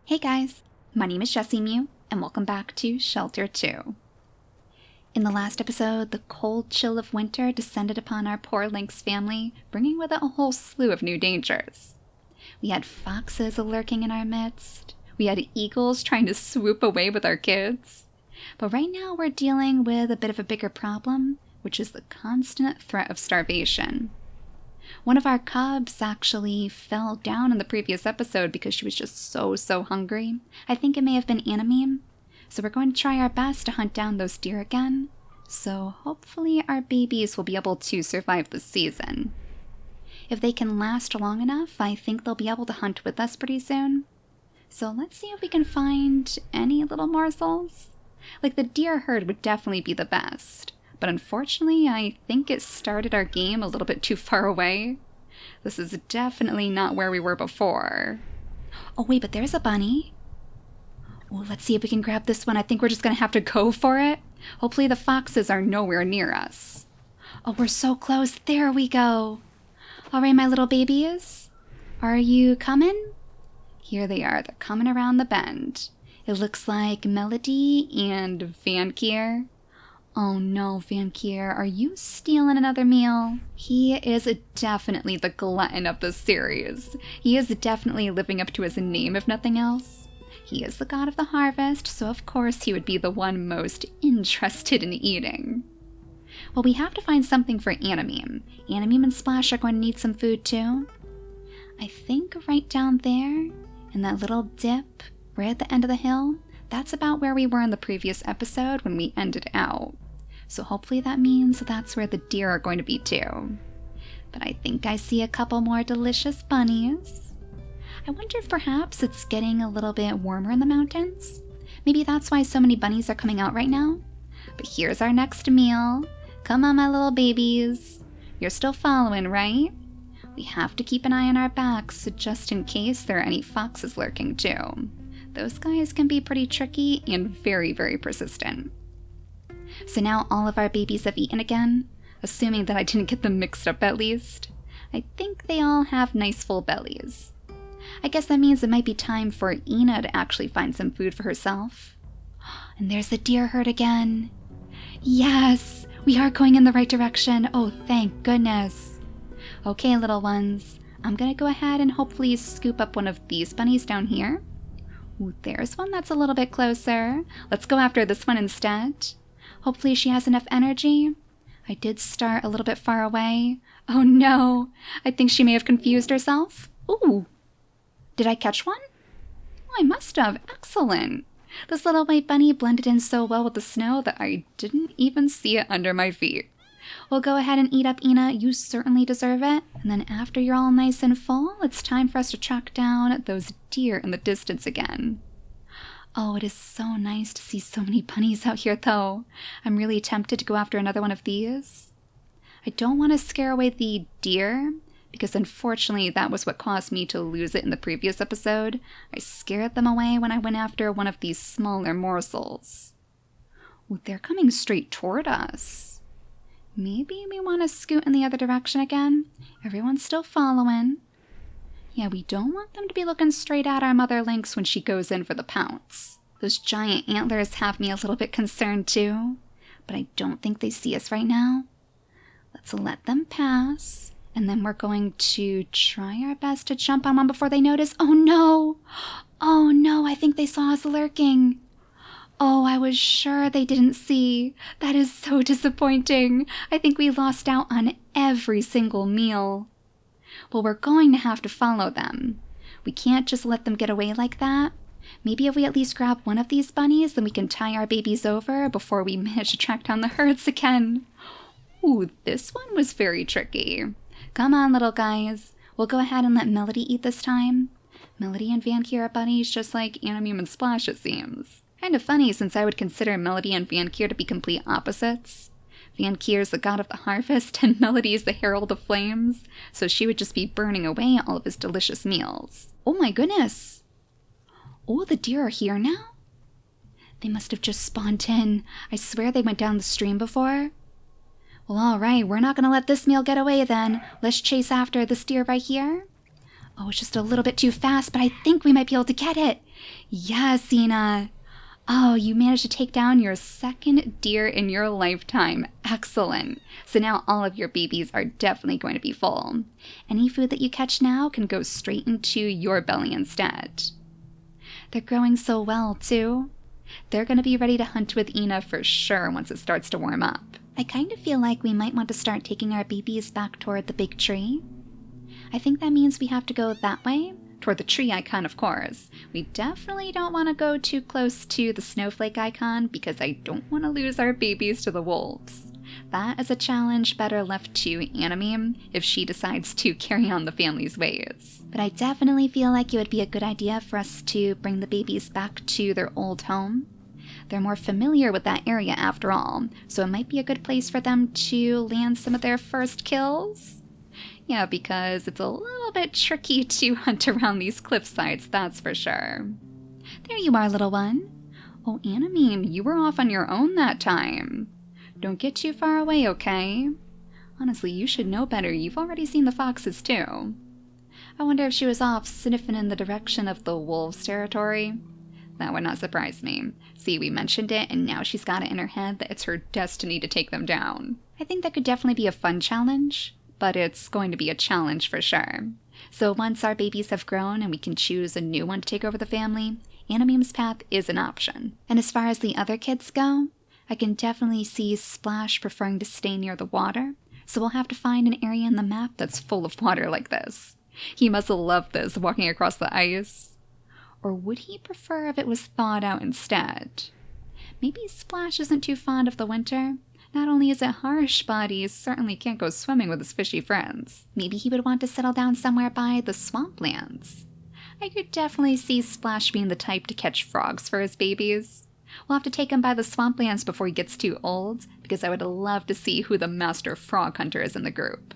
Hey guys, my name is JessiMew, and welcome back to Shelter 2. In the last episode, the cold chill of winter descended upon our poor lynx family, bringing with it a whole slew of new dangers. We had foxes lurking in our midst, we had eagles trying to swoop away with our kids, but right now we're dealing with a bit of a bigger problem, which is the constant threat of starvation. One of our cubs actually fell down in the previous episode because she was just so hungry. I think it may have been Anime. So we're going to try our best to hunt down those deer again. So hopefully our babies will be able to survive the season. If they can last long enough, I think they'll be able to hunt with us pretty soon. So let's see if we can find any little morsels. Like the deer herd would definitely be the best. But unfortunately, I think it started our game a little bit too far away. This is definitely not where we were before. Oh wait, but there's a bunny. Oh, let's see if we can grab this one. I think we're just gonna have to go for it. Hopefully the foxes are nowhere near us. Oh, we're so close. There we go. All right, my little babies. Are you coming? Here they are. They're coming around the bend. It looks like Melody and Vankier. Oh no, Vankier, are you stealing another meal? He is definitely the glutton of this series. He is definitely living up to his name, if nothing else. He is the god of the harvest, so of course he would be the one most interested in eating. Well, we have to find something for Anime. Anime and Splash are going to need some food too. I think right down there, in that little dip, right at the end of the hill, that's about where we were in the previous episode when we ended out. So hopefully that means that's where the deer are going to be too. But I think I see a couple more delicious bunnies. I wonder if perhaps it's getting a little bit warmer in the mountains. Maybe that's why so many bunnies are coming out right now. But here's our next meal. Come on, my little babies. You're still following, right? We have to keep an eye on our backs just in case there are any foxes lurking too. Those guys can be pretty tricky and very persistent. So now all of our babies have eaten again, assuming that I didn't get them mixed up at least. I think they all have nice full bellies. I guess that means it might be time for Ina to actually find some food for herself. And there's the deer herd again. Yes, we are going in the right direction. Oh, thank goodness. Okay, little ones, I'm gonna go ahead and hopefully scoop up one of these bunnies down here. Ooh, there's one that's a little bit closer. Let's go after this one instead. Hopefully she has enough energy. I did start a little bit far away. Oh no, I think she may have confused herself. Ooh, did I catch one? Oh, I must have. Excellent. This little white bunny blended in so well with the snow that I didn't even see it under my feet. Well, go ahead and eat up, Ina. You certainly deserve it. And then after you're all nice and full, it's time for us to track down those deer in the distance again. Oh, it is so nice to see so many bunnies out here, though. I'm really tempted to go after another one of these. I don't want to scare away the deer, because unfortunately that was what caused me to lose it in the previous episode. I scared them away when I went after one of these smaller morsels. Ooh, they're coming straight toward us. Maybe we want to scoot in the other direction again. Everyone's still following. Yeah, we don't want them to be looking straight at our mother lynx when she goes in for the pounce. Those giant antlers have me a little bit concerned too, but I don't think they see us right now. Let's let them pass, and then we're going to try our best to jump on one before they notice. Oh no! Oh no, I think they saw us lurking. Oh, I was sure they didn't see. That is so disappointing. I think we lost out on every single meal. Well, we're going to have to follow them. We can't just let them get away like that. Maybe if we at least grab one of these bunnies, then we can tie our babies over before we manage to track down the herds again. Ooh, this one was very tricky. Come on, little guys. We'll go ahead and let Melody eat this time. Melody and Vankier are bunnies just like Anime and Splash, it seems. Kind of funny since I would consider Melody and Vankier to be complete opposites. Vankier is the god of the harvest, and Melody is the herald of flames, so she would just be burning away all of his delicious meals. Oh my goodness! Oh, the deer are here now? They must have just spawned in. I swear they went down the stream before. Well, alright, we're not gonna let this meal get away then. Let's chase after this deer right here. Oh, it's just a little bit too fast, but I think we might be able to get it. Yes, Ina. Oh, you managed to take down your second deer in your lifetime. Excellent. So now all of your babies are definitely going to be full. Any food that you catch now can go straight into your belly instead. They're growing so well, too. They're going to be ready to hunt with Ina for sure once it starts to warm up. I kind of feel like we might want to start taking our babies back toward the big tree. I think that means we have to go that way, toward the tree icon, of course. We definitely don't want to go too close to the snowflake icon because I don't want to lose our babies to the wolves. That is a challenge better left to Animeme if she decides to carry on the family's ways. But I definitely feel like it would be a good idea for us to bring the babies back to their old home. They're more familiar with that area after all, so it might be a good place for them to land some of their first kills. Yeah, because it's a little bit tricky to hunt around these cliff sides, that's for sure. There you are, little one. Oh, Animeme, you were off on your own that time. Don't get too far away, okay? Honestly, you should know better. You've already seen the foxes, too. I wonder if she was off sniffing in the direction of the wolves' territory. That would not surprise me. See, we mentioned it, and now she's got it in her head that it's her destiny to take them down. I think that could definitely be a fun challenge, but it's going to be a challenge for sure. So once our babies have grown and we can choose a new one to take over the family, Animeme's path is an option. And as far as the other kids go, I can definitely see Splash preferring to stay near the water, so we'll have to find an area in the map that's full of water like this. He must have loved this, walking across the ice. Or would he prefer if it was thawed out instead? Maybe Splash isn't too fond of the winter. Not only is it harsh, but he certainly can't go swimming with his fishy friends. Maybe he would want to settle down somewhere by the swamplands. I could definitely see Splash being the type to catch frogs for his babies. We'll have to take him by the swamplands before he gets too old, because I would love to see who the master frog hunter is in the group.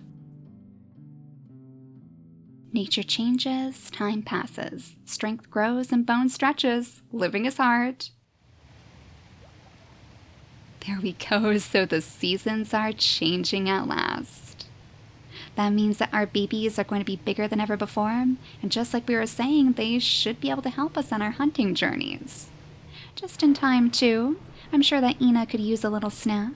Nature changes, time passes, strength grows and bone stretches, living is hard. There we go, so the seasons are changing at last. That means that our babies are going to be bigger than ever before, and just like we were saying, they should be able to help us on our hunting journeys. Just in time, too. I'm sure that Ina could use a little snack.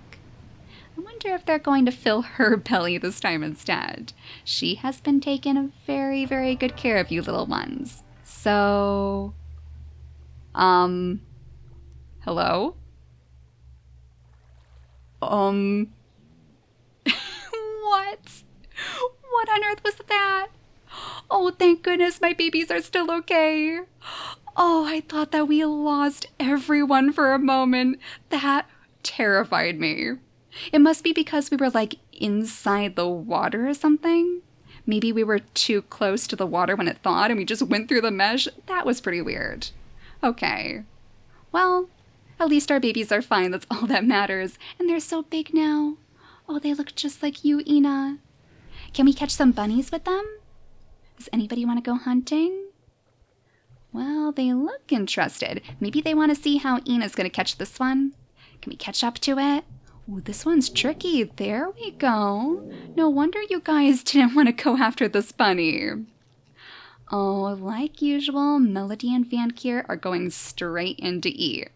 I wonder if they're going to fill her belly this time instead. She has been taking very, very good care of you little ones. So... hello? What? What on earth was that? Oh, thank goodness my babies are still okay. Oh, I thought that we lost everyone for a moment. That terrified me. It must be because we were like inside the water or something. Maybe we were too close to the water when it thawed and we just went through the mesh. That was pretty weird. Okay. Well, at least our babies are fine. That's all that matters. And they're so big now. Oh, they look just like you, Ina. Can we catch some bunnies with them? Does anybody want to go hunting? Well, they look interested. Maybe they want to see how Ina's going to catch this one. Can we catch up to it? Ooh, this one's tricky. There we go. No wonder you guys didn't want to go after this bunny. Oh, like usual, Melody and Vankier are going straight in to eat.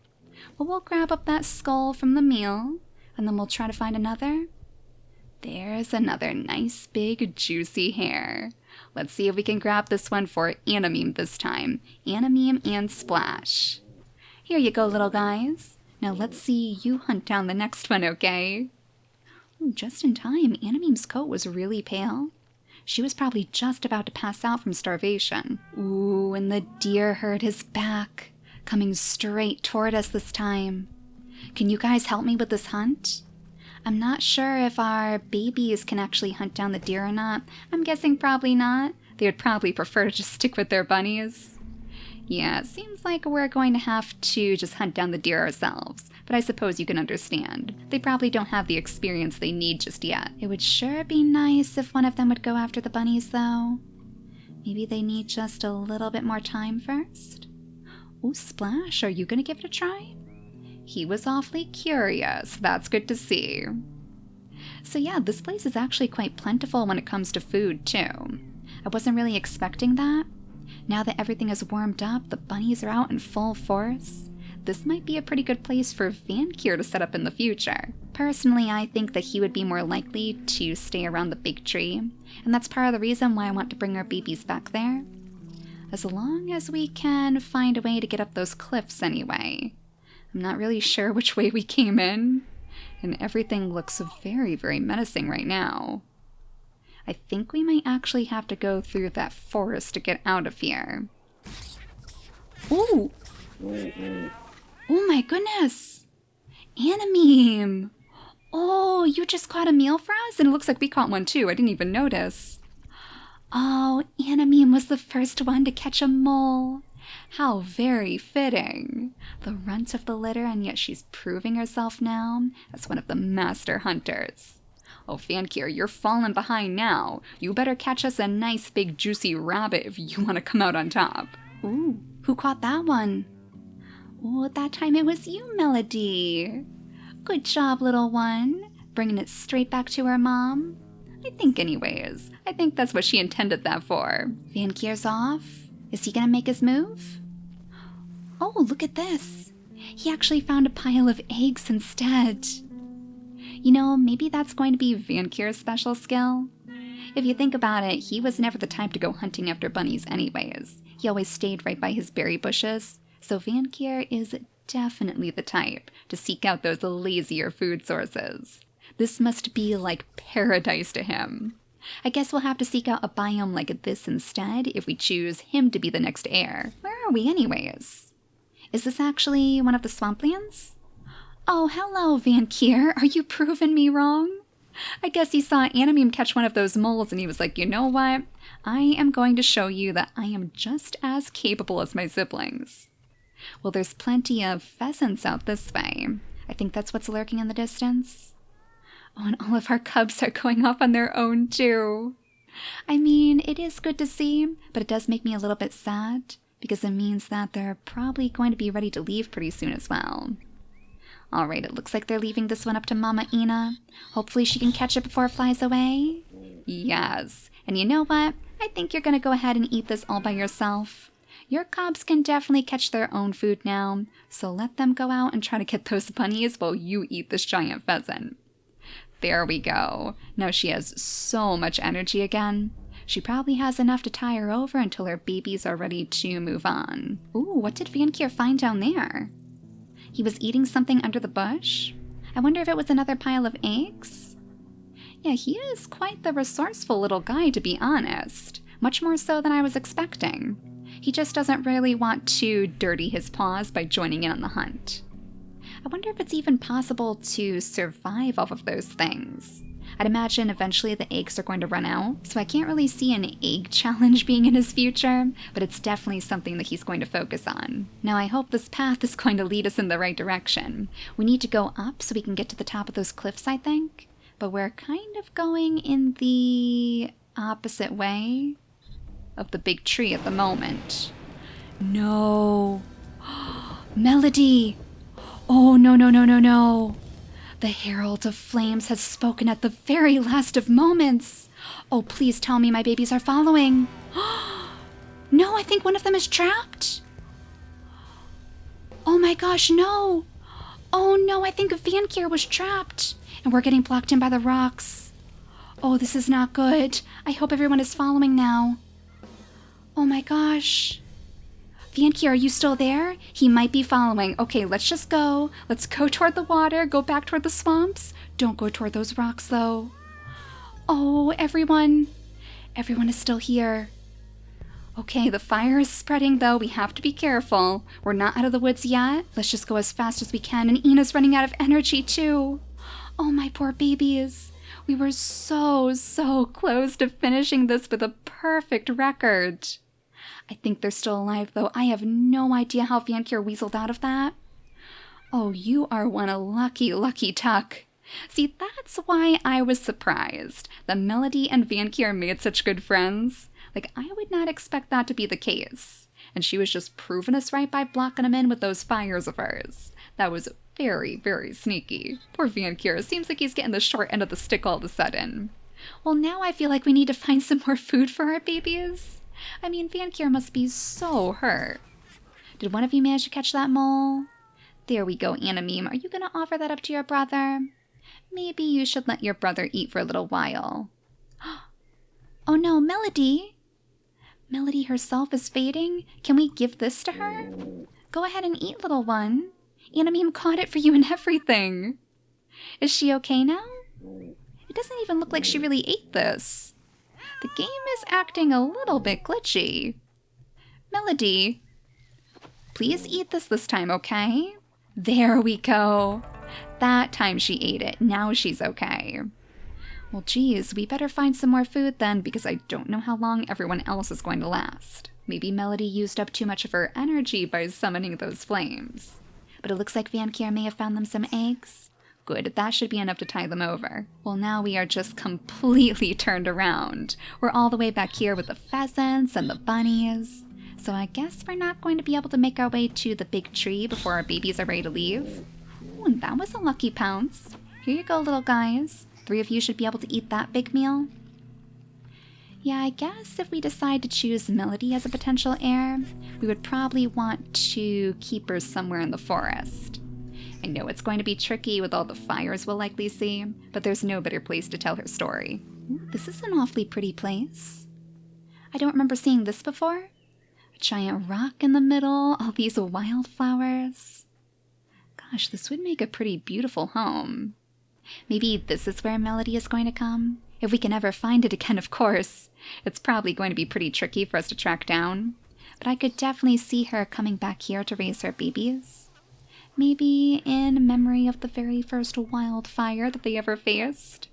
Well, we'll grab up that skull from the meal, and then we'll try to find another. There's another nice big juicy hair. Let's see if we can grab this one for Animeme this time. Animeme and Splash. Here you go, little guys. Now let's see you hunt down the next one, okay? Ooh, just in time. Animeme's coat was really pale. She was probably just about to pass out from starvation. Ooh, and the deer herd is back, coming straight toward us this time. Can you guys help me with this hunt? I'm not sure if our babies can actually hunt down the deer or not. I'm guessing probably not. They would probably prefer to just stick with their bunnies. Yeah, it seems like we're going to have to just hunt down the deer ourselves. But I suppose you can understand. They probably don't have the experience they need just yet. It would sure be nice if one of them would go after the bunnies, though. Maybe they need just a little bit more time first? Oh, Splash, are you going to give it a try? He was awfully curious. That's good to see. So yeah, this place is actually quite plentiful when it comes to food, too. I wasn't really expecting that. Now that everything is warmed up, the bunnies are out in full force. This might be a pretty good place for Vankier to set up in the future. Personally, I think that he would be more likely to stay around the big tree, and that's part of the reason why I want to bring our babies back there. As long as we can find a way to get up those cliffs anyway. I'm not really sure which way we came in, and everything looks very, very menacing right now. I think we might actually have to go through that forest to get out of here. Ooh! Oh my goodness! Animeme! Oh, you just caught a meal for us? And it looks like we caught one too. I didn't even notice. Oh, Animeme was the first one to catch a mole. How very fitting. The runt of the litter, and yet she's proving herself now as one of the master hunters. Oh, Vankier, you're falling behind now. You better catch us a nice big juicy rabbit if you want to come out on top. Ooh, who caught that one? Oh, that time it was you, Melody. Good job, little one. Bringing it straight back to her mom. I think anyways. I think that's what she intended that for. Vankier's off. Is he gonna make his move? Oh, look at this. He actually found a pile of eggs instead. You know, maybe that's going to be Vankier's special skill. If you think about it, he was never the type to go hunting after bunnies anyways. He always stayed right by his berry bushes. So Vankier is definitely the type to seek out those lazier food sources. This must be like paradise to him. I guess we'll have to seek out a biome like this instead if we choose him to be the next heir. Where are we anyways? Is this actually one of the swamplands? Oh, hello, Vankier. Are you proving me wrong? I guess he saw Animeme catch one of those moles and he was like, you know what? I am going to show you that I am just as capable as my siblings. Well, there's plenty of pheasants out this way. I think that's what's lurking in the distance. Oh, and all of our cubs are going off on their own too. I mean, it is good to see, but it does make me a little bit sad because it means that they're probably going to be ready to leave pretty soon as well. Alright, it looks like they're leaving this one up to Mama Ina. Hopefully she can catch it before it flies away. Yes. And you know what? I think you're gonna go ahead and eat this all by yourself. Your cubs can definitely catch their own food now, so let them go out and try to get those bunnies while you eat this giant pheasant. There we go. Now she has so much energy again. She probably has enough to tie her over until her babies are ready to move on. Ooh, what did Vankier find down there? He was eating something under the bush? I wonder if it was another pile of eggs? Yeah, he is quite the resourceful little guy, to be honest. Much more so than I was expecting. He just doesn't really want to dirty his paws by joining in on the hunt. I wonder if it's even possible to survive off of those things. I'd imagine eventually the eggs are going to run out, so I can't really see an egg challenge being in his future, but it's definitely something that he's going to focus on. Now I hope this path is going to lead us in the right direction. We need to go up so we can get to the top of those cliffs, I think, but we're kind of going in the opposite way of the big tree at the moment. No. Melody! Oh, no, no, no, no, no. The Herald of Flames has spoken at the very last of moments. Oh, please tell me my babies are following. No, I think one of them is trapped. Oh my gosh, no. Oh no, I think Vankier was trapped. And we're getting blocked in by the rocks. Oh, this is not good. I hope everyone is following now. Oh my gosh. Vankier, are you still there? He might be following. Okay, let's just go. Let's go toward the water. Go back toward the swamps. Don't go toward those rocks, though. Oh, everyone. Everyone is still here. Okay, the fire is spreading, though. We have to be careful. We're not out of the woods yet. Let's just go as fast as we can. And Ina's running out of energy, too. Oh, my poor babies. We were so close to finishing this with a perfect record. I think they're still alive, though. I have no idea how Vankier weaseled out of that. Oh, you are one lucky tuck. See, that's why I was surprised that Melody and Vankier made such good friends. Like, I would not expect that to be the case. And she was just proving us right by blocking them in with those fires of hers. That was very sneaky. Poor Vankier. Seems like he's getting the short end of the stick all of a sudden. Well, now I feel like we need to find some more food for our babies. I mean, Vankier must be so hurt. Did one of you manage to catch that mole? There we go, Anameme. Are you going to offer that up to your brother? Maybe you should let your brother eat for a little while. Oh no, Melody! Melody herself is fading? Can we give this to her? Go ahead and eat, little one. Anameme caught it for you and everything. Is she okay now? It doesn't even look like she really ate this. The game is acting a little bit glitchy. Melody, please eat this time, okay? There we go. That time she ate it. Now she's okay. Well, geez, we better find some more food then, because I don't know how long everyone else is going to last. Maybe Melody used up too much of her energy by summoning those flames. But it looks like Vankier may have found them some eggs. Good, that should be enough to tide them over. Well, now we are just completely turned around. We're all the way back here with the pheasants and the bunnies. So I guess we're not going to be able to make our way to the big tree before our babies are ready to leave. Ooh, and that was a lucky pounce. Here you go, little guys. 3 of you should be able to eat that big meal. Yeah, I guess if we decide to choose Melody as a potential heir, we would probably want to keep her somewhere in the forest. I know it's going to be tricky with all the fires we'll likely see, but there's no better place to tell her story. Ooh, this is an awfully pretty place. I don't remember seeing this before. A giant rock in the middle, all these wildflowers. Gosh, this would make a pretty beautiful home. Maybe this is where Melody is going to come? If we can ever find it again, of course. It's probably going to be pretty tricky for us to track down. But I could definitely see her coming back here to raise her babies. Maybe in memory of the very first wildfire that they ever faced.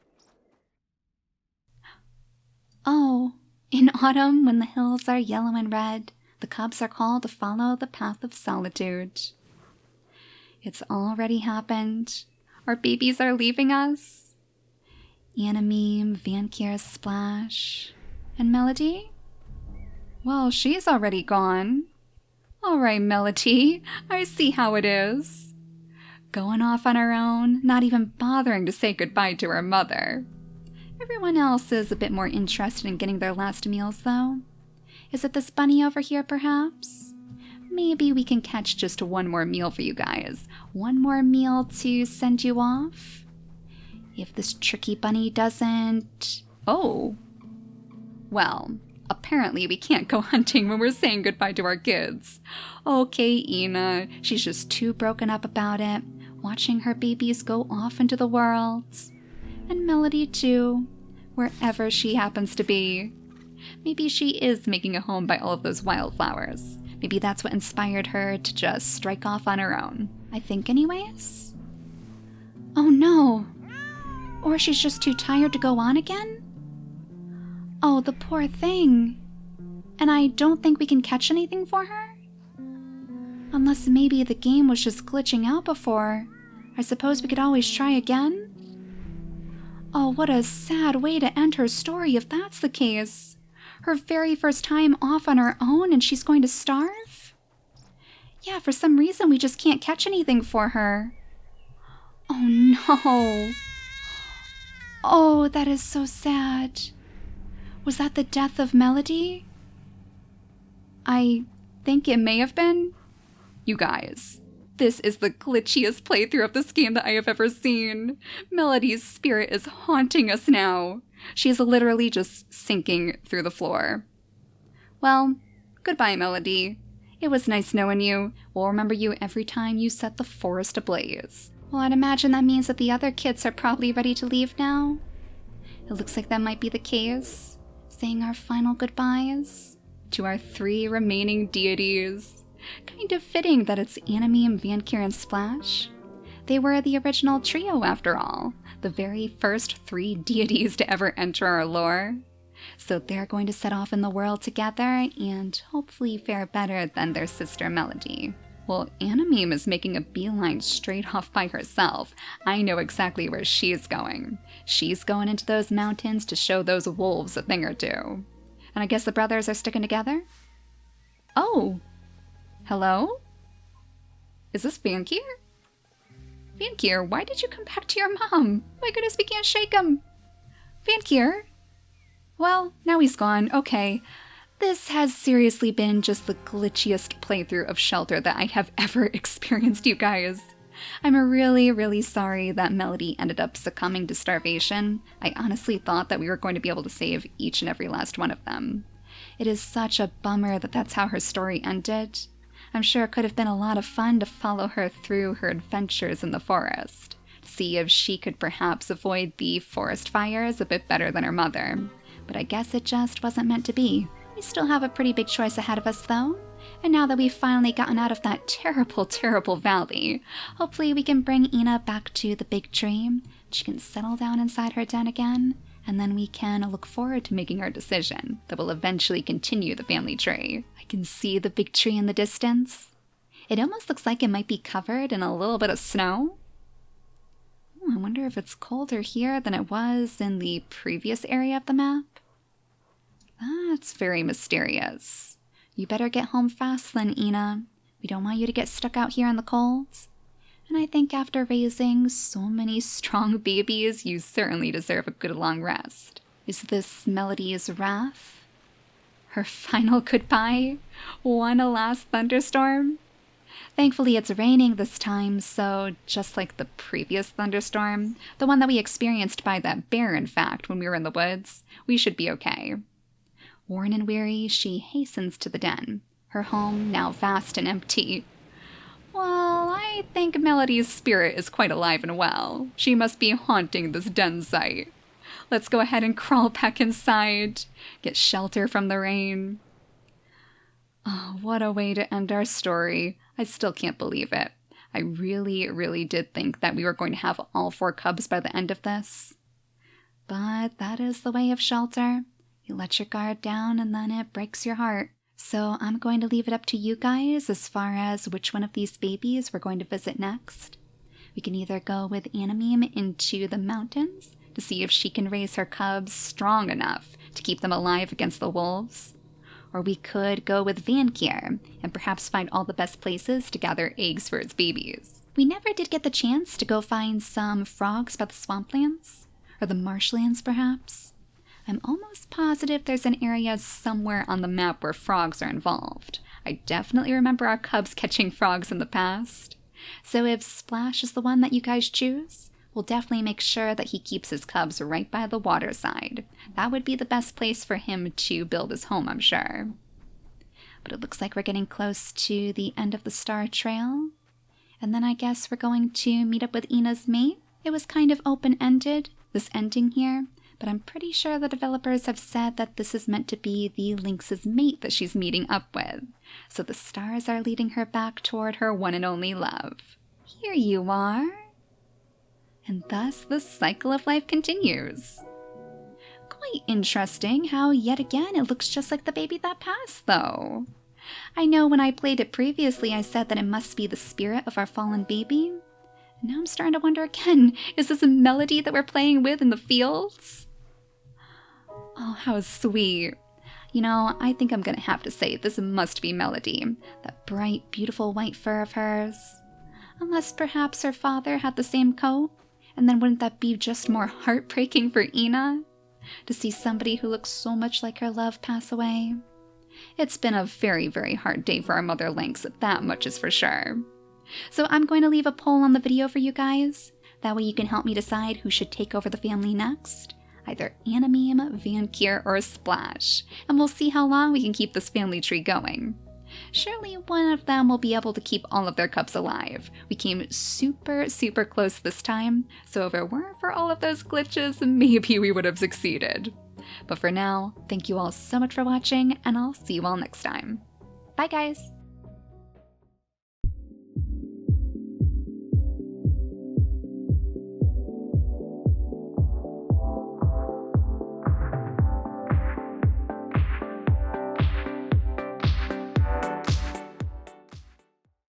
Oh, in autumn, when the hills are yellow and red, the cubs are called to follow the path of solitude. It's already happened. Our babies are leaving us. Anameme, Vankier, Splash, and Melody? Well, she's already gone. All right, Melody, I see how it is. Going off on her own, not even bothering to say goodbye to her mother. Everyone else is a bit more interested in getting their last meals, though. Is it this bunny over here, perhaps? Maybe we can catch just one more meal for you guys. One more meal to send you off. If this tricky bunny doesn't... Oh. Well, apparently we can't go hunting when we're saying goodbye to our kids. Okay, Ina. She's just too broken up about it, watching her babies go off into the world. And Melody, too, wherever she happens to be. Maybe she is making a home by all of those wildflowers. Maybe that's what inspired her to just strike off on her own. I think anyways? Oh no! Or she's just too tired to go on again? Oh, the poor thing. And I don't think we can catch anything for her? Unless maybe the game was just glitching out before. I suppose we could always try again? Oh, what a sad way to end her story if that's the case. Her very first time off on her own and she's going to starve? Yeah, for some reason we just can't catch anything for her. Oh no. Oh, that is so sad. Was that the death of Melody? I think it may have been. You guys, this is the glitchiest playthrough of this game that I have ever seen. Melody's spirit is haunting us now. She is literally just sinking through the floor. Well, goodbye, Melody. It was nice knowing you. We'll remember you every time you set the forest ablaze. Well, I'd imagine that means that the other kids are probably ready to leave now. It looks like that might be the case. Saying our final goodbyes to our 3 remaining deities. Kind of fitting that it's Anameme, Vankier, and Splash. They were the original trio, after all. The very first 3 deities to ever enter our lore. So they're going to set off in the world together and hopefully fare better than their sister Melody. Well, Anameme is making a beeline straight off by herself. I know exactly where she's going. She's going into those mountains to show those wolves a thing or two. And I guess the brothers are sticking together? Oh! Hello? Is this Vankier? Vankier, why did you come back to your mom? My goodness, we can't shake him. Vankier? Well, now he's gone. Okay. This has seriously been just the glitchiest playthrough of Shelter that I have ever experienced, you guys. I'm really, really sorry that Melody ended up succumbing to starvation. I honestly thought that we were going to be able to save each and every last one of them. It is such a bummer that that's how her story ended. I'm sure it could have been a lot of fun to follow her through her adventures in the forest, to see if she could perhaps avoid the forest fires a bit better than her mother. But I guess it just wasn't meant to be. We still have a pretty big choice ahead of us, though. And now that we've finally gotten out of that terrible, terrible valley, hopefully we can bring Ina back to the big tree. She can settle down inside her den again, and then we can look forward to making our decision that will eventually continue the family tree. I can see the big tree in the distance. It almost looks like it might be covered in a little bit of snow. I wonder if it's colder here than it was in the previous area of the map. That's very mysterious. You better get home fast then, Ina. We don't want you to get stuck out here in the cold. And I think after raising so many strong babies, you certainly deserve a good long rest. Is this Melody's wrath? Her final goodbye? One last thunderstorm? Thankfully it's raining this time, so just like the previous thunderstorm, the one that we experienced by that bear in fact when we were in the woods, we should be okay. Worn and weary, she hastens to the den, her home now vast and empty. Well, I think Melody's spirit is quite alive and well. She must be haunting this den site. Let's go ahead and crawl back inside, get shelter from the rain. Oh, what a way to end our story. I still can't believe it. I really, really did think that we were going to have all 4 cubs by the end of this. But that is the way of Shelter. You let your guard down and then it breaks your heart. So I'm going to leave it up to you guys as far as which one of these babies we're going to visit next. We can either go with Animeme into the mountains to see if she can raise her cubs strong enough to keep them alive against the wolves. Or we could go with Vankier and perhaps find all the best places to gather eggs for its babies. We never did get the chance to go find some frogs by the swamplands, or the marshlands perhaps. I'm almost positive there's an area somewhere on the map where frogs are involved. I definitely remember our cubs catching frogs in the past. So if Splash is the one that you guys choose, we'll definitely make sure that he keeps his cubs right by the water side. That would be the best place for him to build his home, I'm sure. But it looks like we're getting close to the end of the Star Trail. And then I guess we're going to meet up with Ina's mate. It was kind of open-ended, this ending here. But I'm pretty sure the developers have said that this is meant to be the lynx's mate that she's meeting up with. So the stars are leading her back toward her one and only love. Here you are. And thus the cycle of life continues. Quite interesting how yet again it looks just like the baby that passed, though. I know when I played it previously I said that it must be the spirit of our fallen baby. And now I'm starting to wonder again, is this a Melody that we're playing with in the fields? Oh, how sweet. You know, I think I'm gonna have to say this must be Melody, that bright, beautiful white fur of hers. Unless perhaps her father had the same coat, and then wouldn't that be just more heartbreaking for Ina? To see somebody who looks so much like her love pass away. It's been a very, very hard day for our mother lynx, that much is for sure. So I'm going to leave a poll on the video for you guys. That way you can help me decide who should take over the family next. Either Animeme, Vankier, or Splash. And we'll see how long we can keep this family tree going. Surely one of them will be able to keep all of their cubs alive. We came super, super close this time, so if it weren't for all of those glitches, maybe we would have succeeded. But for now, thank you all so much for watching, and I'll see you all next time. Bye guys!